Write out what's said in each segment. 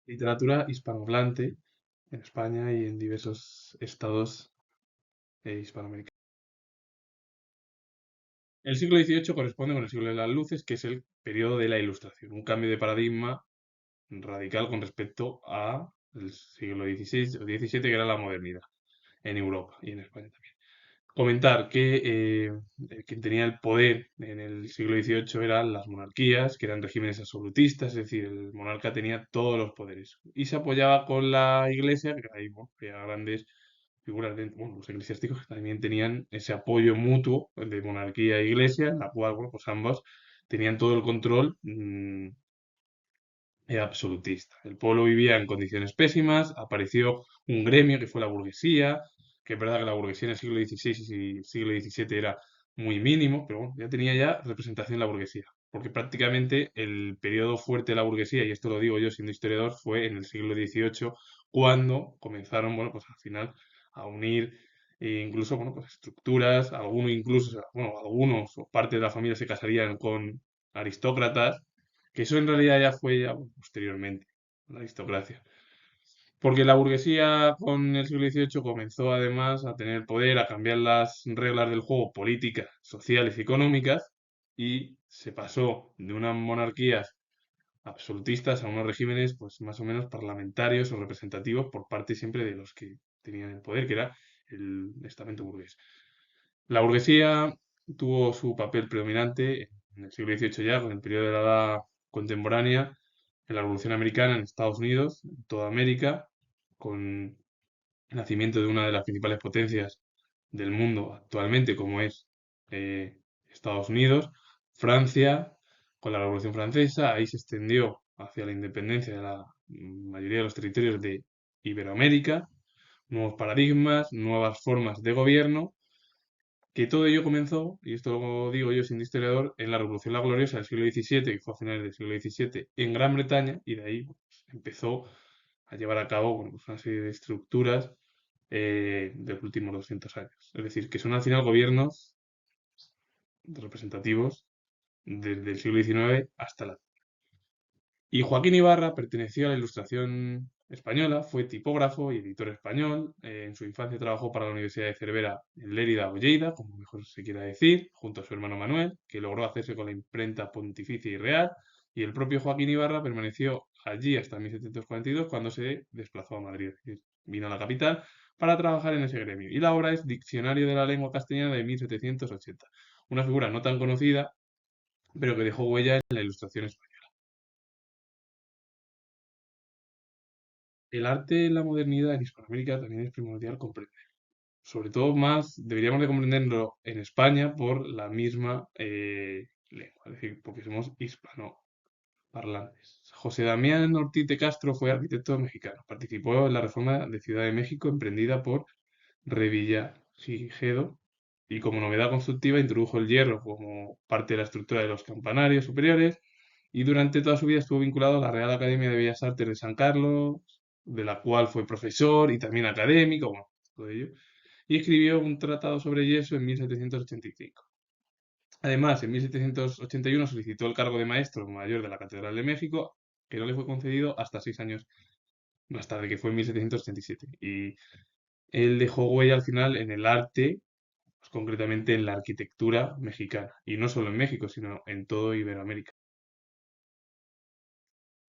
literatura hispanohablante en España y en diversos estados hispanoamericanos. El siglo XVIII corresponde con el siglo de las luces, que es el periodo de la Ilustración, un cambio de paradigma radical con respecto a el siglo XVI o XVII, que era la modernidad en Europa y en España también. Comentar que quien tenía el poder en el siglo XVIII eran las monarquías, que eran regímenes absolutistas, es decir, el monarca tenía todos los poderes. Y se apoyaba con la iglesia, que ahí bueno, había grandes figuras, bueno, los eclesiásticos que también tenían ese apoyo mutuo de monarquía e iglesia, en la cual, bueno, pues ambos tenían todo el control absolutista. El pueblo vivía en condiciones pésimas, apareció un gremio que fue la burguesía, que es verdad que la burguesía en el siglo XVI y siglo XVII era muy mínimo, pero bueno, ya tenía ya representación la burguesía, porque prácticamente el periodo fuerte de la burguesía, y esto lo digo yo siendo historiador, fue en el siglo XVIII, cuando comenzaron, bueno, pues al final a unir incluso, bueno, pues estructuras, algunos incluso, bueno, algunos o parte de la familia se casarían con aristócratas, que eso en realidad ya fue ya bueno, posteriormente, la aristocracia. Porque la burguesía con el siglo XVIII comenzó además a tener poder, a cambiar las reglas del juego políticas, sociales y económicas, y se pasó de unas monarquías absolutistas a unos regímenes pues más o menos parlamentarios o representativos por parte siempre de los que tenían el poder, que era el estamento burgués. La burguesía tuvo su papel predominante en el siglo XVIII ya, con el periodo de la Edad Contemporánea, en la Revolución Americana en Estados Unidos, en toda América, con el nacimiento de una de las principales potencias del mundo actualmente, como es eh, Estados Unidos, Francia, con la Revolución Francesa, ahí se extendió hacia la independencia de la mayoría de los territorios de Iberoamérica, nuevos paradigmas, nuevas formas de gobierno, que todo ello comenzó, y esto lo digo yo siendo historiador, en la Revolución La Gloriosa del siglo XVII, que fue a finales del siglo XVII en Gran Bretaña, y de ahí pues, empezó a llevar a cabo bueno, pues, una serie de estructuras de los últimos 200 años. Es decir, que son al final gobiernos representativos desde el siglo XIX hasta la... Y Joaquín Ibarra perteneció a la Ilustración española, fue tipógrafo y editor español. En su infancia trabajó para la Universidad de Cervera en Lérida o Lleida, como mejor se quiera decir, junto a su hermano Manuel, que logró hacerse con la imprenta pontificia y real. Y el propio Joaquín Ibarra permaneció allí hasta 1742, cuando se desplazó a Madrid, es decir, vino a la capital para trabajar en ese gremio. Y la obra es Diccionario de la Lengua Castellana de 1780, una figura no tan conocida, pero que dejó huella en la Ilustración española. El arte en la modernidad en Hispanoamérica también es primordial comprender. Sobre todo más deberíamos de comprenderlo en España por la misma lengua, es decir, porque somos hispanoparlantes. José Damián Ortiz de Castro fue arquitecto mexicano. Participó en la reforma de Ciudad de México emprendida por Revillagigedo y como novedad constructiva introdujo el hierro como parte de la estructura de los campanarios superiores y durante toda su vida estuvo vinculado a la Real Academia de Bellas Artes de San Carlos, de la cual fue profesor y también académico, bueno, todo ello, y escribió un tratado sobre yeso en 1785. Además, en 1781 solicitó el cargo de maestro mayor de la Catedral de México, que no le fue concedido hasta 6 años más tarde, que fue en 1787. Y él dejó huella al final en el arte, pues, concretamente en la arquitectura mexicana, y no solo en México, sino en todo Iberoamérica.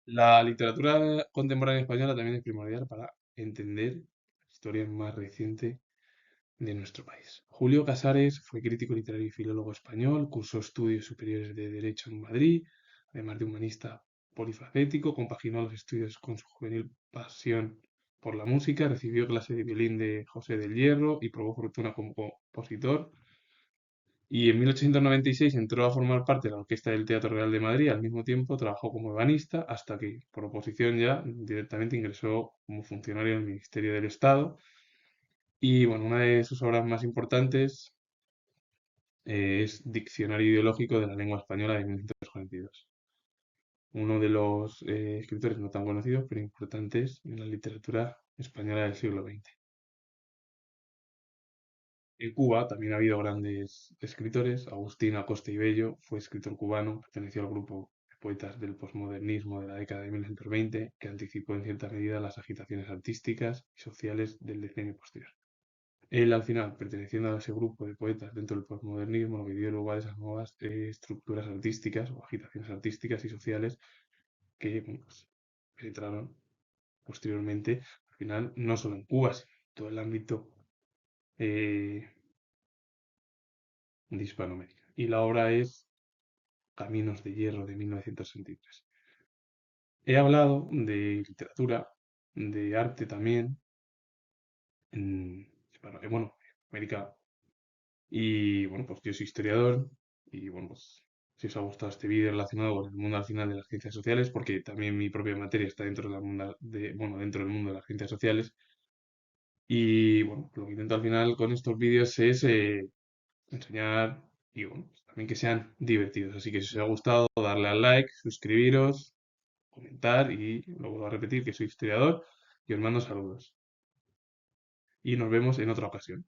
La literatura contemporánea española también es primordial para entender la historia más reciente de nuestro país. Julio Casares fue crítico literario y filólogo español, cursó estudios superiores de Derecho en Madrid, además de humanista polifacético, compaginó los estudios con su juvenil pasión por la música, recibió clase de violín de José del Hierro y probó fortuna como compositor. Y en 1896 entró a formar parte de la Orquesta del Teatro Real de Madrid. Al mismo tiempo trabajó como ebanista hasta que, por oposición ya, directamente ingresó como funcionario en el Ministerio del Estado. Y bueno, una de sus obras más importantes es Diccionario Ideológico de la Lengua Española de 1942. Uno de los escritores no tan conocidos, pero importantes en la literatura española del siglo XX. En Cuba también ha habido grandes escritores. Agustín Acosta y Bello fue escritor cubano, perteneció al grupo poetas del posmodernismo de la década de 1920, que anticipó en cierta medida las agitaciones artísticas y sociales del decenio posterior. Él, al final, perteneciendo a ese grupo de poetas dentro del posmodernismo, lo que dio lugar a esas nuevas estructuras artísticas o agitaciones artísticas y sociales que bueno, pues, penetraron posteriormente, al final, no solo en Cuba, sino en todo el ámbito eh, de Hispanoamérica. Y la obra es Caminos de Hierro de 1963. He hablado de literatura, de arte también, en, bueno, América. Y bueno, pues yo soy historiador y bueno, pues si os ha gustado este vídeo relacionado con el mundo al final de las ciencias sociales, porque también mi propia materia está dentro de bueno, dentro del mundo de las ciencias sociales. Y bueno, lo que intento al final con estos vídeos es enseñar y bueno, pues, también que sean divertidos. Así que si os ha gustado, darle al like, suscribiros, comentar y lo vuelvo a repetir que soy historiador y os mando saludos. Y nos vemos en otra ocasión.